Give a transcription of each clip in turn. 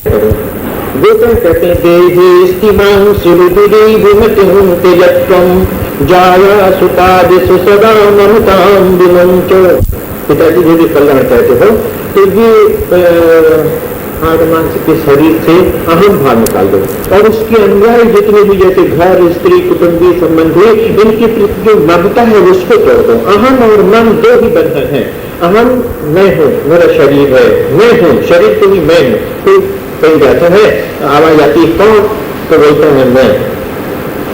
गोत्र कहते देहि स्थिमां सुरुदुरी विमतिं तेजत्वं जाया सुतादिषु सदा ममतां विमुंचो। पिताजी जो भी कल्याण कहते हो तो ये आत्मांश के शरीर से अहम भाव निकाल दो और उसके अनुयायी जितने भी जैसे घर स्त्री कुटुंबी संबंधी इनकी प्रति जो ममता है उसको तोड़ दो। अहम और मन दो ही बंधन है। अहम मैं हूँ, मेरा शरीर है, मैं हूँ, शरीर को ही मैं हूँ। तो कहीं जाता है आवाज आती कौन, तो बोलता है मैं।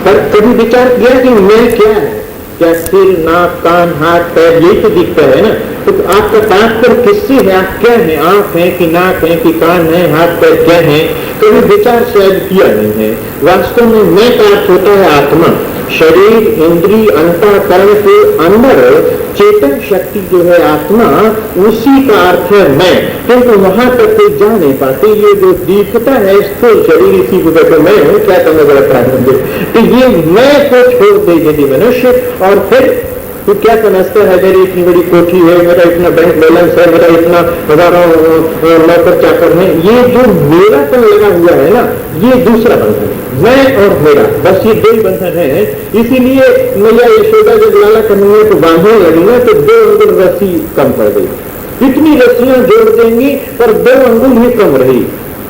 पर कभी विचार किया कि मैं क्या है? क्या सिर नाक कान हाथ पैर यही तो दिखता है ना। तो आपका तात्पर्य किससे है? आप क्या है? आंख है कि नाक है कि कान है, हाथ पैर क्या है? कभी विचार शायद किया नहीं है। वास्तव में मैं का अर्थ होता है आत्मा। शरीर इंद्रिय अंतःकरण के अंदर चेतन शक्ति जो है आत्मा, उसी का अर्थ है मैं। क्योंकि वहां तक कोई जा नहीं पाते। ये जो दिखता है स्थूल शरीर, इसी को कहते मैं हूँ, क्या करना गलत है। तो ये मैं को छोड़ दे यदि मनुष्य, और फिर तो क्या समझता है मेरी इतनी बड़ी कोठी है, मेरा इतना बैंक बैलेंस है, मेरा इतना हजारों नौकर चाकर है, ये जो मेरा पर लगा हुआ है ना, ये दूसरा बंधन है। मैं और मेरा, बस ये दो ही बंधन है। इसीलिए मैया यशोदा जब लाला कन्हैया को बांधने लगी ना तो 2 अंगुल रस्सी कम पड़ गई। इतनी रस्सियां जोड़ देंगी पर 2 अंगुल ही कम रही,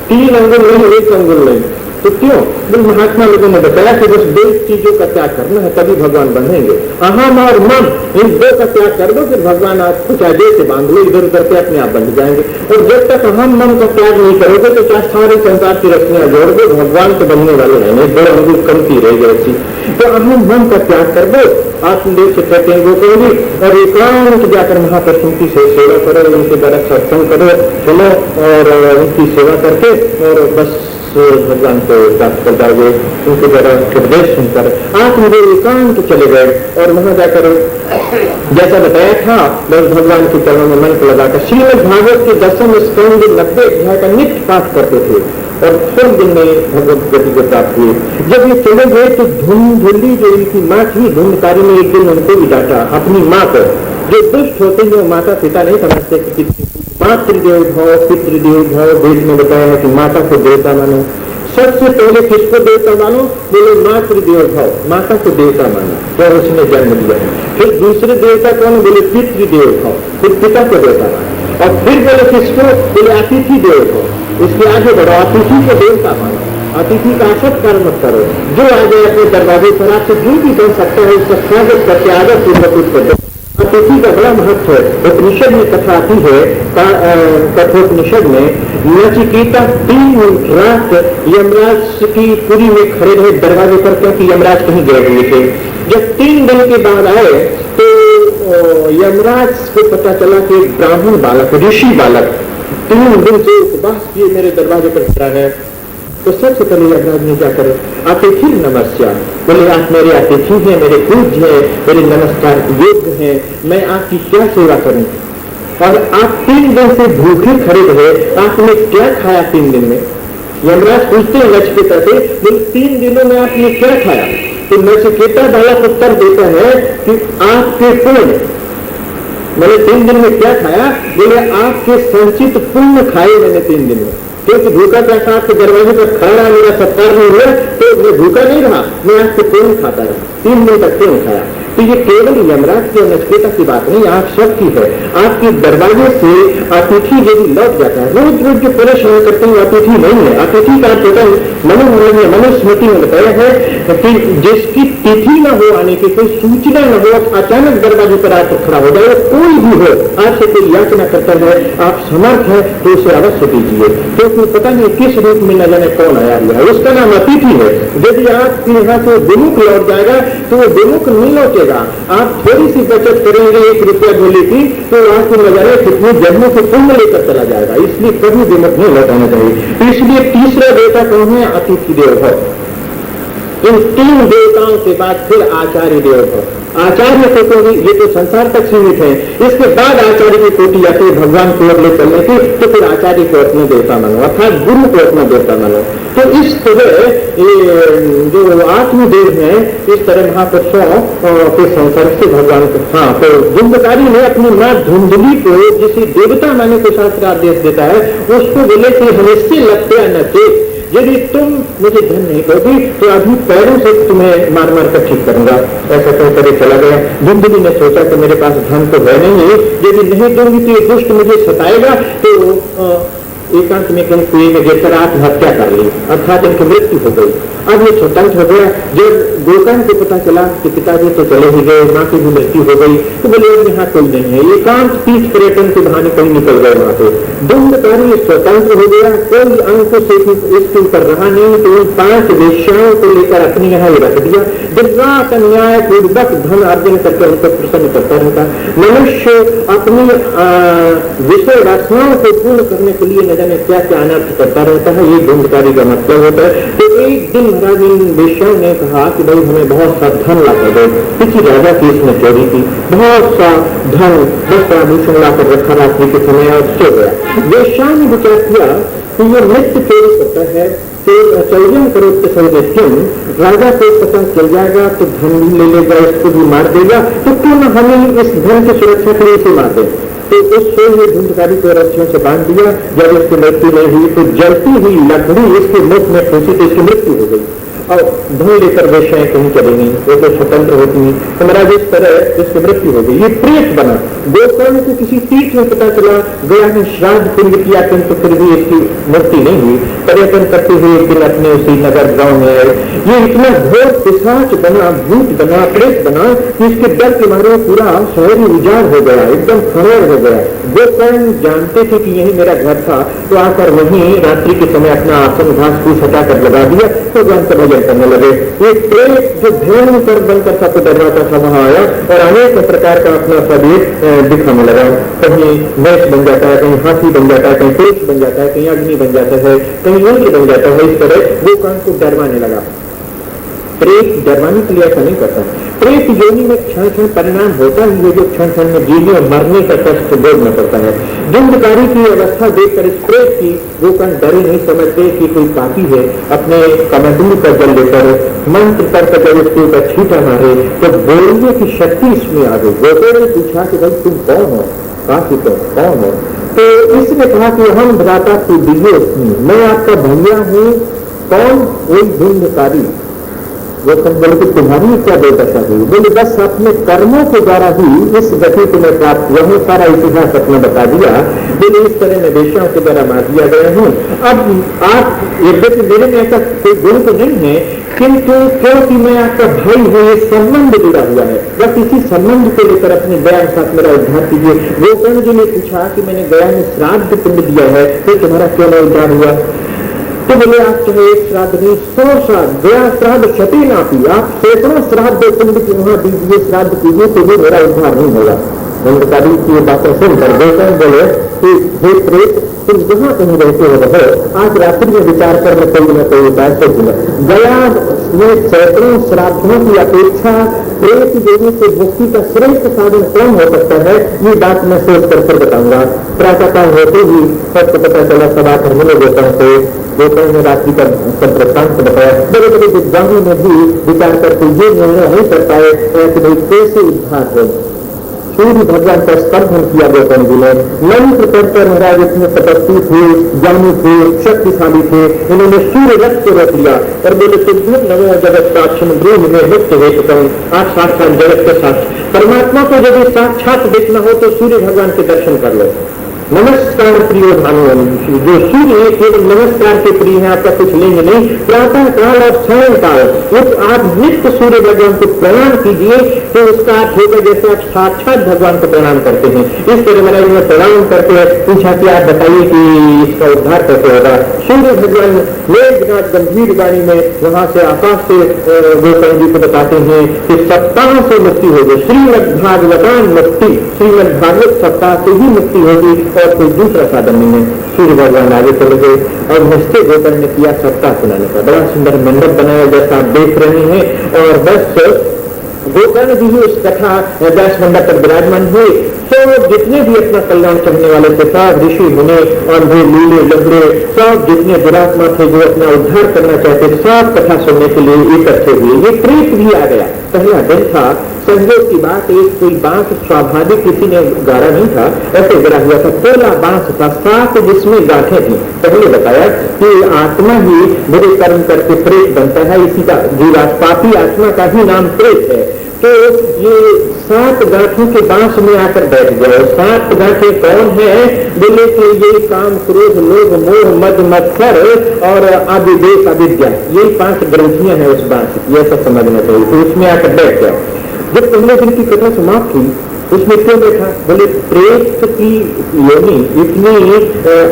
3 अंगुल नहीं, 1 अंगुल नहीं। तो क्यों? महात्मा लोगों ने बताया कि बस 2 चीजों का त्याग करना है, तभी भगवान बनेंगे। अहम और मन, इन 2 का त्याग कर दो, फिर भगवान आपको चाहे से बांध लो, इधर उधर के अपने आप बन जाएंगे। और जब तक अहम मन का त्याग नहीं करोगे तो चाहे सारे संसार की रस्सियां जोड़ दो, भगवान तो बनने वाले हैं नहीं, 2 अंगुल कमती रह गई। तो अहम मन का त्याग कर दो, आत्मदेव से कहते हैं गोकौली, और एकांत जाकर महाप्रभु की सेवा करो, उनके द्वारा सत्संग करो, चलो और उनकी सेवा करके और बस भगवान को प्राप्त कर जाओगे। उनके द्वारा उपदेश सुनकर आप मुझे एकांत चले गए और वहां जाकर जैसा बताया था बस भगवान के चरणों में मन को लगाकर श्रीमद् भागवत के 10वें स्कंद 90 अध्याय का नित्य पाठ करते थे और थोड़े दिन में भगवत गति को प्राप्त हुए। जब ये चले गए तो धुंधली जो इनकी माँ थी, धुंधकारी ने एक दिन उनको भी डांटा, अपनी माँ को। जो दुष्ट होते हैं माता पिता नहीं समझते कि मातृदेव भव पितृदेव भव, वेद में बताया है कि माता को देवता मानो। सबसे पहले किसको देवता मानो? बोले मातृदेव भव, माता को देवता मानो, तो उसने जन्म दिया। फिर दूसरे देवता कौन? बोले पितृदेव भव, फिर पिता को देवता मानो। और फिर बोले किसको? बोले अतिथि देव भव। इसके आगे बढ़ो, अतिथि को देवता मानो। अतिथि का सत्कार मत करो, जो आ जाए अपने दरवाजे पर आपसे जो भी बन सकता है उसका स्वागत करके आदर पूर्वक उसको। अतिथि का बड़ा महत्व है। उपनिषद में कथा आती है, कठोपनिषद में, नचिकेता 3 रात यमराज की पुरी में खड़े रहे दरवाजे पर, क्योंकि यमराज कहीं गए हुए थे। जब 3 दिन के बाद आए तो यमराज को पता चला कि एक ब्राह्मण बालक, ऋषि बालक 3 दिन से उपवास किए मेरे दरवाजे पर खड़ा है। तो सबसे पहले यमराज ने क्या करे? अतिथि नमस्या, बोले आप मेरे अतिथि हैं, मेरे पूज्य हैं, मेरे नमस्कार योग्य हैं, मैं आपकी क्या सेवा करूं? और आप 3 दिन से भूखे खड़े रहे, आपने क्या खाया 3 दिन में? यमराज पूछते हैं नचिकेता से, बोले 3 दिनों में आपने क्या खाया? तो नचिकेता बालक उत्तर देता है कि आपके पुण्य। मैंने 3 दिन में क्या खाया? बोले आपके संचित पुण्य खाए मैंने 3 दिन में। क्योंकि भूखा प्यासा आपके दरवाजे पर खड़ा, मेरा सत्कार नहीं हुआ तो मैं भूखा नहीं रहा, मैं आपके पुण्य खाता रहा, 3 दिन तक क्यों खाया? तो ये केवल यमराज की और नचिकेता की बात नहीं, आप सबकी है। आपके दरवाजे से अतिथि यदि लौट जाता है, रोज रोज जो परेशान करते हैं अतिथि नहीं है। अतिथि का अर्थ होता है, मनुस्मृति में बताया है कि जिसकी तिथि न हो आने की, कोई सूचना न हो, अचानक दरवाजे पर आकर खड़ा हो जाए, कोई भी हो, आपसे कोई याचना करता है, आप समर्थ है तो उसे अवश्य दीजिए, क्योंकि पता नहीं किस रूप में न जाने कौन आया हुआ है, उसका नाम अतिथि है। यदि आपके यहाँ से विमुख लौट जाएगा तो वो विमुख नहीं लौटेगा। आप थोड़ी सी बचत करेंगे, 1 रुपया बोली थी तो आपको नजारे कितने जन्मों से पुण्य लेकर चला जाएगा, इसलिए कभी विमुख नहीं लौटाना चाहिए। इसलिए तीसरा देवता कौन है? अतिथि देव भव। इन 3 देवताओं के बाद फिर आचार्य देव भव। आचार्य को तो ये तो संसार तक सीमित है, इसके बाद आचार्य की कोटि आती है भगवान की ओर ले चलने की, तो फिर आचार्य को अपने देवता मानो, अर्थात गुरु को अपना देवता मानो। तो इस तरह ये जो आत्मदेव है, इस तरह महापुरुषों के संसर्ग से भगवान को, हाँ, तो धुंधकारी ने अपनी माँ धुंधली को जिसे देवता माने को शास्त्र आदेश देता है, उसको बोले कि हमेशा लगते न चेत, यदि तुम मुझे धन नहीं दोगी तो अभी पैरों से तुम्हें मार मार कर ठीक करूंगा। ऐसा कहकर चला गया। धुंधली ने सोचा कि मेरे पास धन तो है नहीं, यदि नहीं दूंगी तो ये दुष्ट मुझे सताएगा, तो एकांत में कहीं कुएं में गिरकर आत्महत्या कर ली, अर्थात इनकी मृत्यु हो गई। अब ये स्वतंत्र हो गया। जब गोकर्ण को पता चला कि पिताजी तो चले ही गए, माँ की भी मृत्यु हो गई, तो बोले यहाँ कोई नहीं है, एकांत तीर्थ पर्यटन के बहाने कहीं निकल गए वहां पे। धुंधकारी स्वतंत्र हो गया, कोई अंक से इसके ऊपर रहा नहीं, तो उन 5 वेश्याओं को लेकर अपने यहाँ रख दिया। दिन रात अन्याय पूर्वक धन अर्जन करके उनको प्रसन्न करता रहता। मनुष्य अपनी विषय वासनाओं को पूर्ण करने के लिए न जाने क्या क्या अनर्थ करता रहता है, ये धुंधकारी का मतलब होता है। तो एक दिन महाराज इन वेश्याओं ने कहा कि भाई हमें बहुत सा धन ला कर दो। किसी राजा की इसने चोरी की, बहुत सा धन वस्त्र आभूषण लाकर रखा रात्रि के समय और सो गया। वेश्याओं ने विचार किया कि ये नित्य चोरी करता है, तो चौजन करो के संदेशम, राजा को पता चल जाएगा तो धन भी ले लेगा, इसको भी मार देगा, तो क्यों न हमें इस धन की सुरक्षा के लिए इसे मार दे। तो उस सोए धुंधकारी को रस्सियों से बांध दिया। जब इसकी मृत्यु नहीं हुई तो जलती हुई लकड़ी इसके मुख में फंसी तो इसकी मृत्यु हो गई। और धन लेकर वेश्याएं कहीं चली गई, वो तो स्वतंत्र होती हैं। तो महाराज इस तरह इसकी मृत्यु हो गई। ये प्रेत बना। गोकर्ण को किसी तीर्थ में पता चला, गया ने श्राद्ध पुण्य किया, किंतु फिर भी इसकी मृत्यु नहीं हुई। पर्यटन करते हुए एक दिन अपने उसी नगर गांव में आए। ये इतना घोर पिशाच बना, भूत बना, प्रेत बना कि इसके डर के मारे पूरा शहर उजाड़ हो गया, एकदम खड़ेर हो गया। गोकर्ण जानते थे कि यही मेरा घर था, तो आकर वहीं रात्रि के समय अपना आसन घास फूस हटाकर लगा दिया, तो ज्ञान का भजन करने लगे। एक प्रेत जो भयंकर बनकर सबको डरवाता था वहां आया और अनेक प्रकार का अपना शरीर दिखाने लगा। कहीं मेष बन जाता है, कहीं हाथी बन जाता है, कहीं पुरुष बन जाता है, कहीं अग्नि बन जाता है, कहीं इंद्र बन जाता है। इस तरह गोकर्ण को डरवाने लगा। प्रेत डरवाने के लिए ऐसा नहीं करता। प्रेत योनि में क्षण क्षण परिणाम होता ही है, जो क्षण क्षण में जीने और मरने का कष्ट भोगना पड़ता है। धुंधकारी की अवस्था देखकर इस प्रेत की गोकर्ण डरे नहीं समझते कि कोई पापी है। अपने कमंडलू का जल लेकर मंत्र पर जब उसके ऊपर छींटा मारे तो बोलने की शक्ति इसमें आ गई। गोकर्ण ने पूछा कि भाई तुम कौन हो, काफी कौन हो? तो इसने कहा कि हम भ्राता तू दिव्य, मैं आपका भैया हूँ। कौन? वही धुंधकारी। वो बोले कि तुम्हारी क्या बेदशा हुई? बोले बस अपने कर्मों के द्वारा ही इस गति को मैं प्राप्त हुआ हूँ, सारा इतिहास अपने बता दिया। बोले इस तरह मैं वेश्याओं के द्वारा मार दिया गया हूँ। अब आप यद्यपि मेरे में ऐसा कोई गुण तो नहीं है, किंतु क्योंकि मैं आपका भाई हूँ, ये संबंध जुड़ा हुआ है, बस इसी संबंध को लेकर अपने गया के साथ मेरा उद्धार कीजिए। गोकर्ण जी ने पूछा कि मैंने गया में श्राद्ध पिंड दिया है, तो तुम्हारा क्यों न उद्धार हुआ? तो बोले आप चाहे एक श्राद्ध नहीं, 100 श्राद्ध, गया श्राद्ध क्षति ना पी, आप सैकड़ों श्राद्ध कुंड के वहां दीजिए, श्राद्ध कीजिए, तो भी मेरा उद्धार नहीं होगा। धुंधकारी की बातें सुनकर गोकर्ण बोले कि हे प्रेत, तुम जहाँ कहीं रहते हो रहो, आज रात्रि में विचार कर मैं कोई न कोई उपाय सोचूंगा। गया में सैकड़ों श्राद्धों की अपेक्षा प्रेत देने से मुक्ति का श्रेष्ठ साधन कौन हो सकता है, ये बात मैं सोच कर बताऊंगा। प्रातःकाल होते ही सबको पता चला, सभा करने में गोकर्ण से गोकर्ण ने रात्रि का सब वृत्तांत बताया। बड़े बड़े विद्वानों ने भी विचार करके ये निर्णय नहीं कर पाए कि भाई कैसे उद्धार हो। सूर्य भगवान का स्पर्धन किया गोकर्ण जी ने। मंत्र करकर महाराज इतने तपस्वी थे, ज्ञानी थे, शक्तिशाली थे, उन्होंने सूर्य रथ को रख लिया और बोले सिद्धि नवो जगत साक्षम गृह में मुक्त हेतु आप साक्षात जगत के साथ परमात्मा को यदि साक्षात देखना हो तो सूर्य भगवान के दर्शन कर लो। नमस्कार प्रिय भानुओं, जो सूर्य है केवल नमस्कार के प्रिय है, आपका कुछ लेंगे नहीं। प्रातः काल और सायं काल आप नित्य सूर्य भगवान को प्रणाम कीजिए, तो उसका अर्थ होगा जैसे आप साक्षात भगवान को प्रणाम करते हैं। इस तरह मैंने उन्हें प्रणाम करके पूछा कि आप बताइए कि इसका उद्धार कैसे होगा। सूर्य भगवान मेघनाथ गंभीर वाणी में वहां से आकाश से गोकर्ण जी को बताते हैं कि सप्ताह से मुक्ति होगी, श्रीमद् भागवतान मुक्ति, श्रीमद् भागवत सप्ताह से ही मुक्ति होगी और कोई दूसरा साधन नहीं है। सूर्य भगवान आगे चले गए और निश्चय गोकर्ण ने किया सप्ताह सुनाने का। बड़ा सुंदर मंडप बनाया जैसा आप देख रहे हैं, और बस गोकर्ण जी उस कथा व्यास मंडप पर विराजमान हुए। तो जितने भी अपना कल्याण करने वाले थे, सब ऋषि मुनि और भी लीले लंगड़े, सब जितने दुरात्मा थे जो अपना उद्धार करना चाहते, सब कथा सुनने के लिए इकट्ठे हुए। ये प्रेत भी आ गया। पहला दिन था, संयोग की बात, एक कोई बांस स्वाभाविक किसी ने गाड़ा नहीं था, ऐसे गिरा हुआ था, पोला बांस था, 7 जिसमें गांठें थी। पहले बताया कि आत्मा ही बुरे कर्म करके प्रेत बनता है, इसी का जीवा पापी आत्मा का ही नाम प्रेत है। तो ये 7 गांठों के बांस में आकर बैठ गया। 7 गांठें कौन है? बोले कि ये काम, क्रोध, लोभ, मोह, मद, मत्सर और आदिदेश, अविद्या, ये 5 ग्रंथियां हैं उस बांस की, ऐसा समझना चाहिए। तो उसमें आकर बैठ गया। जब पहले दिन की कथा समाप्त हुई, उसमें क्यों बैठा? बोले प्रेत की योनि इतनी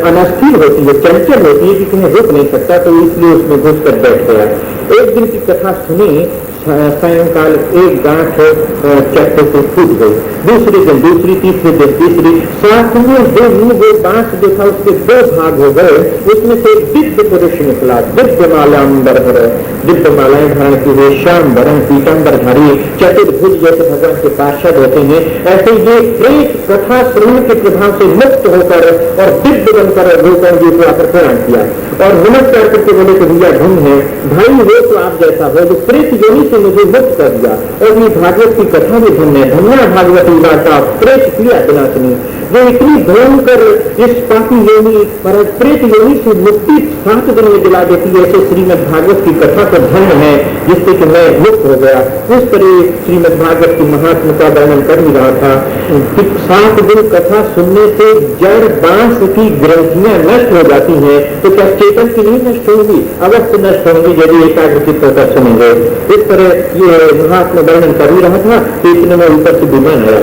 अनस्थिर होती है, चंचल होती है कि कहीं रुक नहीं सकता, तो इसलिए उसमें घुस कर बैठ गया। एक दिन की कथा सुनी, सायंकाल एक गांठ चक्कर से फूट गई, दूसरे दिन दूसरी, तीसरे दिन तीसरी, 7वें दिन वो बांस जो था उसके 2 भाग हो गए। उसमें से दिव्य पुरुष निकला, दिव्य मालांबर, दिव्य मालाएं धारण की हुए, श्याम वरण पीतांबरधारी, चतुर्भुज जैसे भगवान के पार्षद होते हैं। ऐसे ये प्रेत कथा श्रवण के प्रभाव से मुक्त होकर और दिव्य बनकर गोकर्ण जी को आकर प्रणाम किया और नमस्कार करके बोले कि भैया धन है, भाई हो तो आप जैसा हो, जो प्रेत योनि से मुझे मुक्त कर दिया। और ये भागवत की कथा भी धन्य है, धन्य भागवत वार्ता प्रेत क्रिया विनाशिनी, जो इतनी भयंकर इस पापी योनि पर प्रेत योनि से मुक्ति 7 दिन में दिला देती है। ऐसे श्रीमद् भागवत की कथा तो धन्य है जिससे कि मैं मुक्त हो गया। उस तरह श्रीमद् भागवत की महात्मा का वर्णन कर ही रहा था कि 7 दिन कथा सुनने से जड़ बांस की ग्रंथियां नष्ट हो जाती हैं, तो क्या चेतन की नहीं नष्ट होंगी? अवश्य नष्ट होंगी यदि एकाग्रचित्त होकर सुनेंगे। इस तरह ये महात्मा वर्णन कर ही रहा था कि इतने में ऊपर से विमान है,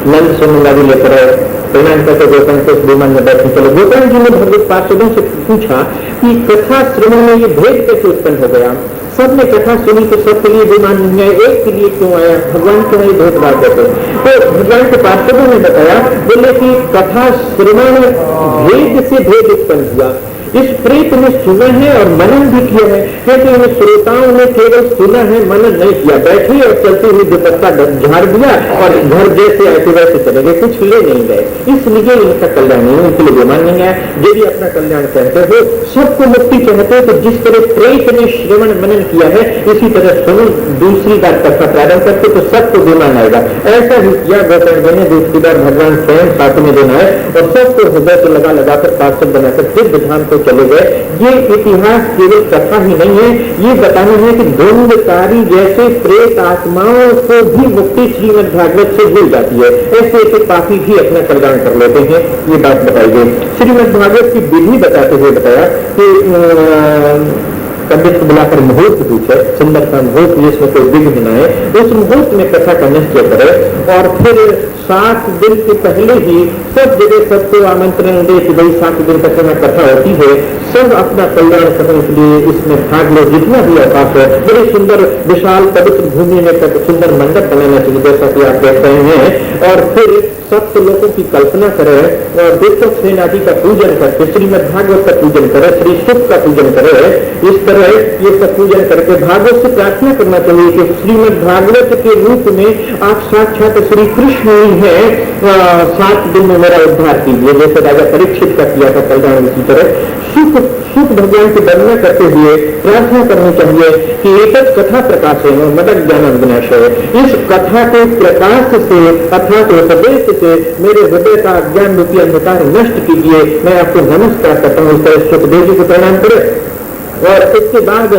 नंद सुनंदा भी लेकर आए, प्रणाम करके गोकर्ण को उस विमान में बैठने चले। गोकर्ण जी ने भगवत पार्षदों से पूछा कि कथा श्रवण में ये भेद कैसे उत्पन्न हो गया? सबने कथा सुनी तो सबके लिए विमान नहीं है, एक के लिए क्यों आया? भगवान क्यों नहीं भेदभाव करते? तो भगवान के पार्षदों ने बताया, बोले कि कथा श्रवण भेद से भेद उत्पन्न हुआ। इस प्रेत ने सुना है और मनन भी किया है, क्योंकि इन श्रोताओं ने केवल सुना है, मनन नहीं किया। बैठे और चलते हुए दुपट्टा झाड़ दिया और घर जैसे आए वैसे चले गए, कुछ ले नहीं गए, इसलिए इनका कल्याण नहीं, उनके लिए विमान नहीं आया। यदि अपना कल्याण चाहते हो, सबको मुक्ति चाहते हो, तो जिस तरह प्रेत ने श्रवण मनन किया है, इसी तरह सुनो, दूसरी बार कथा प्रारंभ करते तो सबको विमान आएगा। ऐसा ही किया गोकर्ण ने। दूसरी बार भगवान स्वयं 7वें दिन आए और सबको हृदय से लगाकर पार्षद बनाकर फिर धाम को चले गए। ये इतिहास केवल कथा ही नहीं है, ये बताना है कि द्वंद्वकारी जैसे प्रेत आत्माओं को भी मुक्ति श्रीमद् भागवत से मिल जाती है। ऐसे ऐसे पापी भी अपना कल्याण कर लेते हैं, ये बात बताई गई। श्रीमद् भागवत की विधि बताते हुए बताया कि पंडित को बुलाकर मुहूर्त पूछे, सुंदर का मुहूर्त जिसमें कोई विघ्न न आए, उस मुहूर्त में कथा का निश्चय करे और फिर 7 दिन के पहले ही सब जगह सबको आमंत्रण दे कि भाई 7 दिन तक में कथा होती है, सब अपना कल्याण करने के लिए इसमें भाग लो, जितना भी अवकाश है। बड़ी सुंदर विशाल पवित्र भूमि में सुंदर मंडप बनाना चाहिए, जैसा कि आप देख रहे हैं। और फिर 7 लोगों की कल्पना करे और देवता सेन आदि का पूजन करके श्रीमद् भागवत का पूजन करे, श्री सुख का पूजन करे। इस तरह ये सब पूजन करके भागवत से प्रार्थना करना चाहिए कि श्रीमद् भागवत के रूप में आप साक्षात श्री कृष्ण ही है, 7 दिन में मेरा उद्धार कीजिए, जैसे राजा परीक्षित का किया था कल्याण। इसी तरह सुख भगवान की वर्णना करते हुए प्रार्थना करनी चाहिए कि एक कथा प्रकाश है मदद ज्ञान विनाश है। इस कथा के प्रकाश से अर्थात उपदेश से मेरे हृदय का ज्ञान रूपी अंधकार नष्ट कीजिए। मैं आपको नमस्कार करता हूँ। इस तरह सुखदेव जी को प्रणाम करें और इसके बाद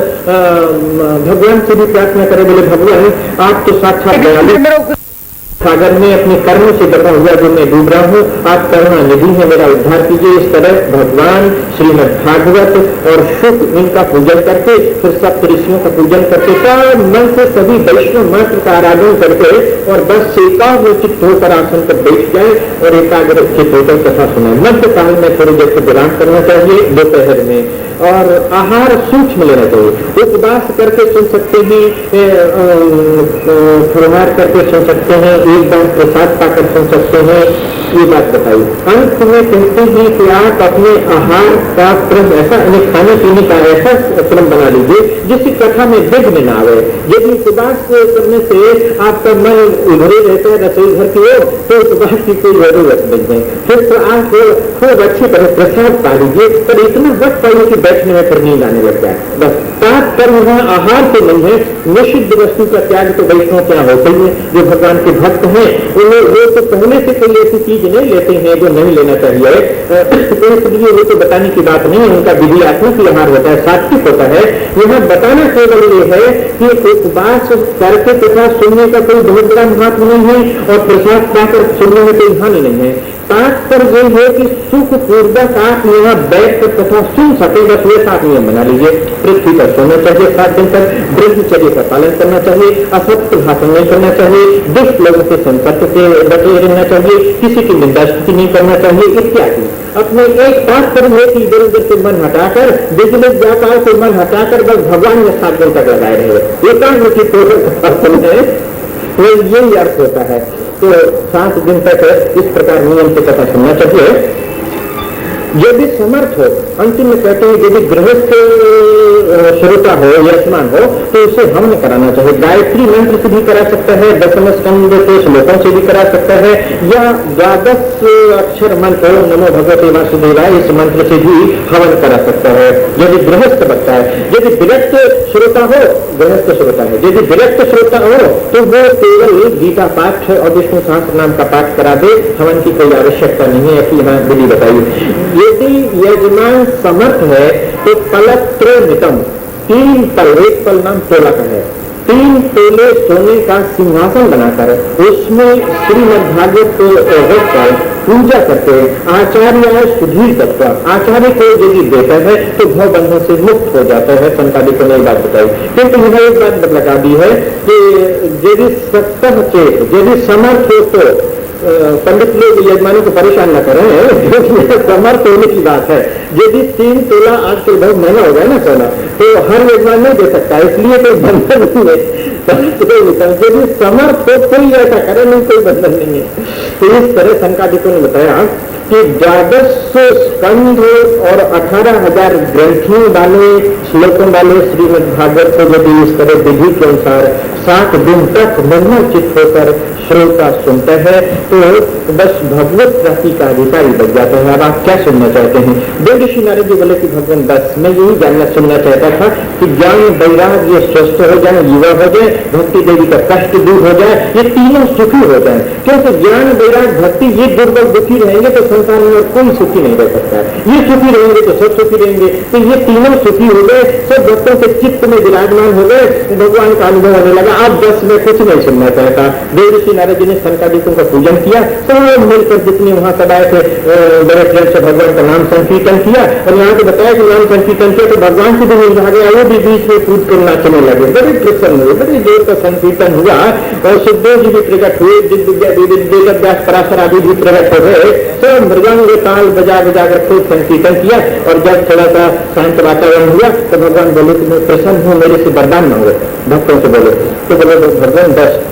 भगवान से भी प्रार्थना करें, बोले भगवान आप तो साक्षात दयालु सागर में अपने कर्म से बता हुआ जो मैं डूब रहा हूँ, आप करुणा निधि है, मेरा उद्धार कीजिए। इस तरह भगवान श्रीमद् भागवत और सुख इनका पूजन करके फिर 7 ऋषियों का पूजन करके सब मन से सभी वैष्णव मंत्र का आराधन करके और बस एकाग्रचित्त होकर आसन पर बैठ जाए और एकाग्रचित्त होकर कथा सुनाए। मध्य काल में थोड़ी देर से विराम करना चाहिए, दोपहर में, और आहार सूक्ष्म लेना चाहिए। उपवास करके सुन सकते हैं, फलहार करके सुन सकते हैं, एक बार प्रसाद पाकर सुन सकते हैं, ये बात बताई। अंत में कहते हैं कि आप अपने आहार का क्रम ऐसा, खाने पीने का ऐसा क्रम बना लीजिए जिसकी कथा में विघ्न न आवे। यदि उपवास करने से आपका मन उभरे रहता है रसोई घर की ओर, तो उपवास की कोई जरूरत नहीं है। फिर तो आप खूब अच्छी तरह प्रसाद पा लीजिए, पर इतना वक्त पाइए कि बैठने में फिर नींद आने लग जाए। बस तात्पर्य वहाँ आहार से नहीं है, निषिद्ध वस्तु का त्याग तो वैष्णव क्या होते ही जो भगवान के भक्त हैं, उन्हें वो तो पहले से कोई ऐसी चीज नहीं लेते हैं जो नहीं लेना चाहिए। तो इसलिए वो तो बताने की बात नहीं है, उनका विधियात्मक आहार होता है, सात्विक होता है। यहाँ बताना केवल ये है कि उपवास करके तथा सुनने का कोई बहुत बड़ा महत्व नहीं है और प्रसाद पाकर सुनने में कोई हानि नहीं है। तात्पर्य यह है कि सुख पूर्वक आप यहाँ बैठ कर तथा सुन सके, बस वे सात नियम बना लीजिए। पृथ्वी पर सोना चाहिए 7 दिन तक, ब्रह्मचर्य का पालन करना चाहिए, असत्य भाषण नहीं करना चाहिए, दुष्ट लोगों के संपर्क से बचे रहना चाहिए, किसी की निंदा स्तुति नहीं करना चाहिए इत्यादि। अपने एक तात्पर्य है कि इधर उधर से मन हटाकर, बिजली व्यापार से मन हटाकर बस भगवान में 7 दिन तक लगाए रहे। एकाग्र है, तो यही अर्थ होता है। तो 7 दिन तक इस प्रकार नियम से कथा सुनना चाहिए। यदि समर्थ हो, अंतिम में कहते हैं यदि गृहस्थ श्रोता हो, यजमान हो, तो उसे हवन कराना चाहिए। गायत्री मंत्र से भी करा सकता है, दशम स्कंद के श्लोकों से भी करा सकता है, या 12 अक्षर मंत्र नमो भगवते वासुदेवाय इस मंत्र से भी हवन करा सकता है यदि गृहस्थ बचता है। यदि विरक्त श्रोता हो, गृहस्थ श्रोता है, यदि विरक्त श्रोता हो तो वो केवल गीता पाठ और विष्णु सहस्त्र नाम का पाठ करा दे, हवन की कोई आवश्यकता नहीं है, ऐसी यहाँ विधि बताइए। यदि यजमान समर्थ है तो पलत्रमितम, 3 पल, एक पल नाम तोला का है, 3 तोले सोने का सिंहासन बनाकर उसमें श्रीमद्भागवत को रखकर पूजा करके आचार्य सुधीर दत्ता, आचार्य को यदि देता है तो भव बंधन से मुक्त हो जाता है। संताली को नई बात बताई, क्योंकि यहाँ एक बात लगा दी है कि यदि सत्तर चेत, यदि समर्थ हो तो पंडित लोग यजमानों को परेशान न करें, क्योंकि समर्थ होने की बात है। यदि 3 तोला आजकल बहुत महंगा हो गया ना सोना, तो हर यजमान नहीं दे सकता, इसलिए कोई बंधन नहीं है। यदि समर्थ हो कोई ऐसा करे, नहीं कोई बंधन नहीं है। तो इस तरह संकादिकों ने बताया कि 1200 स्कंध और 18,000 ग्रंथियों वाले श्लोकों वाले श्रीमद्भागवत को यदि इस तरह विधि के अनुसार 7 दिन तक मनोचित होकर श्रोता सुनता है तो बस भगवत प्राप्ति का अधिकारी बन जाता है। अब आप क्या सुनना चाहते हैं? देवऋषि नारद जी बोले कि भगवान बस मैं यही जानना सुनना चाहता था कि ज्ञान वैराग्य स्वस्थ हो जाए, युवा हो जाए, भक्ति देवी का कष्ट दूर हो जाए, ये तीनों सुखी हो जाए। क्योंकि ज्ञान वैराग्य भक्ति ये दुर्बल दुखी रहेंगे तो संसार में कोई सुखी नहीं रह सकता है। ये सुखी रहेंगे तो सब सुखी रहेंगे, तो ये तीनों सुखी हो गए, सब भक्तों के चित्त में विराजमान हो गए, भगवान का अनुभव होने लगा। अब बस मैं कुछ नहीं सुनना चाहता। देवऋषि नारद जी ने संकादिकों का पूजन किया, सब मिलकर जितने वहां सब आए थे बड़े प्रेम से भगवान का नाम संकीर्तन किया, और यहाँ तो बताया कि नाम संकीर्तन किया तो भगवान से भी नहीं भागे, वो भी बीच में कूद कर नाचने लगे, बड़े प्रसन्न हुए, बड़ी देर का संकीर्तन हुआ। और सुखदेव जी भी प्रकट हुए, वेदव्यास पराशर आदि भी प्रकट हो गए, सब मृदंग ताल बजा बजा कर खूब संकीर्तन किया। और जब थोड़ा सा शांत वातावरण हुआ तो भगवान बोले कि मैं प्रसन्न हूँ, मेरे से वरदान मांगो। भक्तों से बोले तो बोले भगवान बस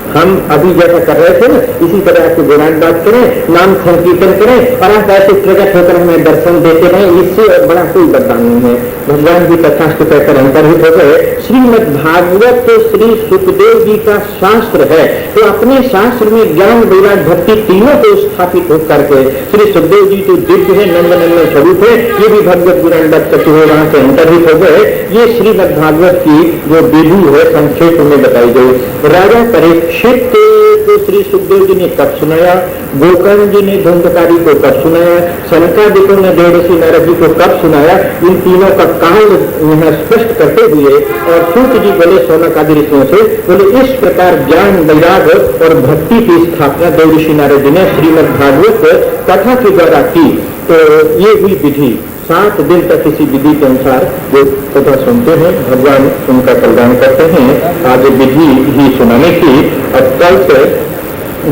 हम अभी जैसा कर रहे थे ना, इसी तरह आपको गुणान बात करें, नाम संकीर्तन करें और आप ऐसे प्रकट होकर हमें दर्शन देते रहें, इससे बड़ा कोई वरदान नहीं है। भगवान जी तथास्तु कहकर अंतर्हित हो गए। श्रीमद्भागवत तो श्री सुखदेव जी का शास्त्र है, तो अपने शास्त्र में ज्ञान वैराग्य भक्ति तीनों को स्थापित हो करके श्री सुखदेव जी तो दिव्य है, नंदनंदन स्वरूप है, ये भी भगवत गुणान बात करते हुए वहां से अंतर्हित हो गए। ये श्रीमद्भागवत की जो विधि है संक्षेप में बताई गई। राजा परीक्षित को श्री सुखदेव जी ने कब सुनाया, गोकर्ण जी ने धुंधकारी को कब सुनाया, सनकादिकों ने देवऋषि नारद जी को कब सुनाया, इन तीनों का काल यहाँ स्पष्ट करते हुए और सूत जी बोले सोनकादि ऋषियों से बोले इस प्रकार ज्ञान वैराग्य और भक्ति की स्थापना देवऋषि नारद जी ने श्रीमद्भागवत कथा के द्वारा की। तो ये हुई विधि। 7 दिन तक इसी विधि के अनुसार जो कथा सुनते हैं भगवान उनका कल्याण करते हैं। आज विधि ही सुनाने की, अब कल से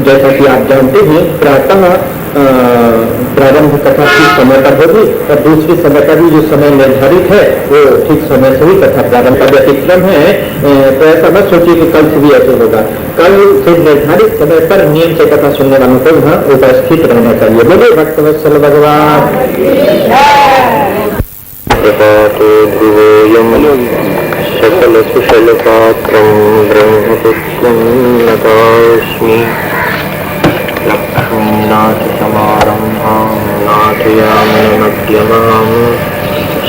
जैसा कि आप जानते हैं प्रातः प्रारंभ कथा ठीक समय पर होगी और दूसरी समय का भी जो समय निर्धारित है वो ठीक समय से ही कथा प्रारंभ का व्यतिक्रम है। तो ऐसा मत सोचिए कि कल से भी ऐसे होगा। कल से निर्धारित समय पर नियम से कथा सुनने वालों को वहाँ उपस्थित रहना चाहिए। बोले भक्तवत्सल भगवान सकल कुशल पात्रं ब्रह्मपुत्रं नतोऽस्मि लक्ष्मीनाथ समारम्भां नाथयामनमध्यमाम्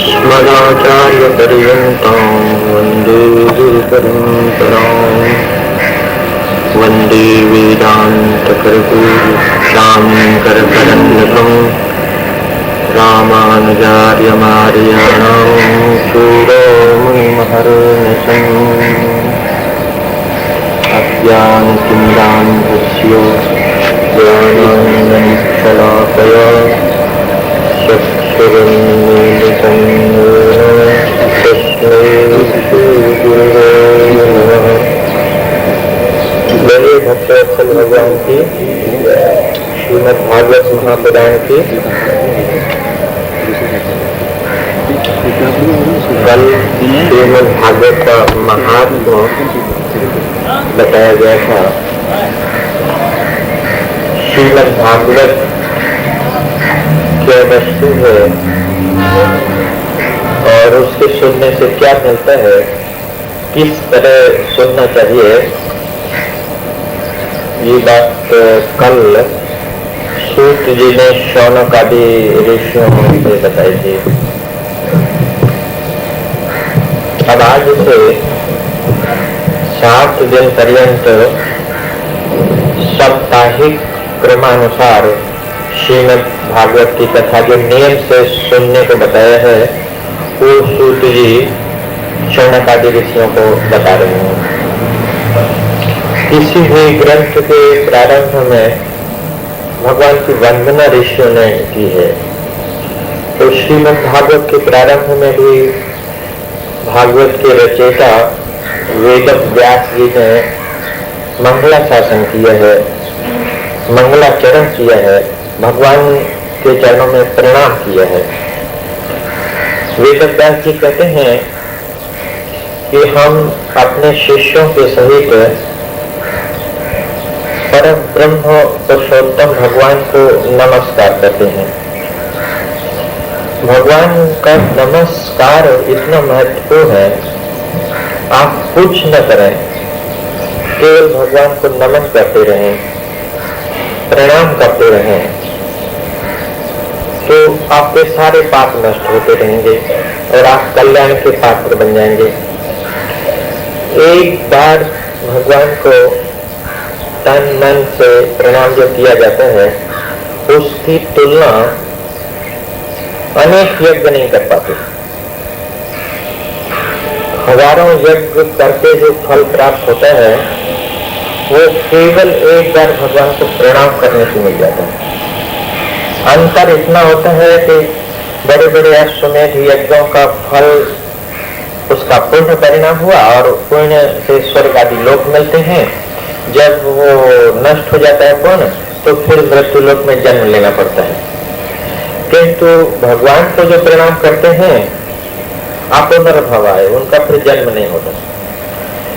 स्मदाचार्यपर्यन्तां वन्दे गुरुपरम्पराम् वन्दे वेदान्तकरगुरु शाङ्करकरन्दकम् रामानुजार्यमार्याणां चूडोमुनिमहर्निशम् अज्ञानतिमिरान्धस्य ज्ञानाञ्जनशलाकया चक्षुरुन्मीलितं तस्मै श्रीगुरवे नमः। मेरे भक्तवत्सल भगवान की श्रीमद् भागवत महापुराण की कल श्रीमद् भागवत का महात्म बताया गया था। श्रीमद् भागवत क्या वस्तु है और उसके सुनने से क्या मिलता है, किस तरह सुनना चाहिए, ये बात कल सूत जी ने शौनक आदि ऋषियों से बताई थी। अब आज से 7 दिन पर्यंत साप्ताहिक क्रमानुसार श्रीमद् भागवत की कथा जो नियम से सुनने को बताया है वो सूत जी शौनक आदि ऋषियों को बता रहे हैं। किसी भी ग्रंथ के प्रारंभ में भगवान की वंदना ऋषियों ने की है। तो श्रीमद् भागवत के प्रारंभ में भी भागवत के रचयिता वेद व्यास जी ने मंगला शासन किया है, मंगलाचरण किया है, भगवान के चरणों में प्रणाम किया है। वेद व्यास जी कहते हैं कि हम अपने शिष्यों के सहित परम ब्रह्म पुरुषोत्तम भगवान को नमस्कार करते हैं। भगवान का नमस्कार इतना महत्वपूर्ण है, आप कुछ न करें, केवल भगवान को नमन करते रहें, प्रणाम करते रहें, तो आपके सारे पाप नष्ट होते रहेंगे और आप कल्याण के पात्र बन जाएंगे। एक बार भगवान को तन मन से प्रणाम जो किया जाता है उसकी तुलना अनेक यज्ञ नहीं कर पाते। हजारों यज्ञ करके जो फल प्राप्त होता है वो केवल एक बार भगवान को प्रणाम करने से मिल जाता है। अंतर इतना होता है कि बड़े बड़े अश्वमेध यज्ञों का फल उसका पुण्य परिणाम हुआ और पुण्य से स्वर्ग आदि लोक मिलते हैं। जब वो नष्ट हो जाता है पुण्य तो फिर मृत्यु लोक में जन्म लेना पड़ता है। किंतु भगवान को जो प्रणाम करते हैं अपुनर्भव है, उनका फिर जन्म नहीं होता।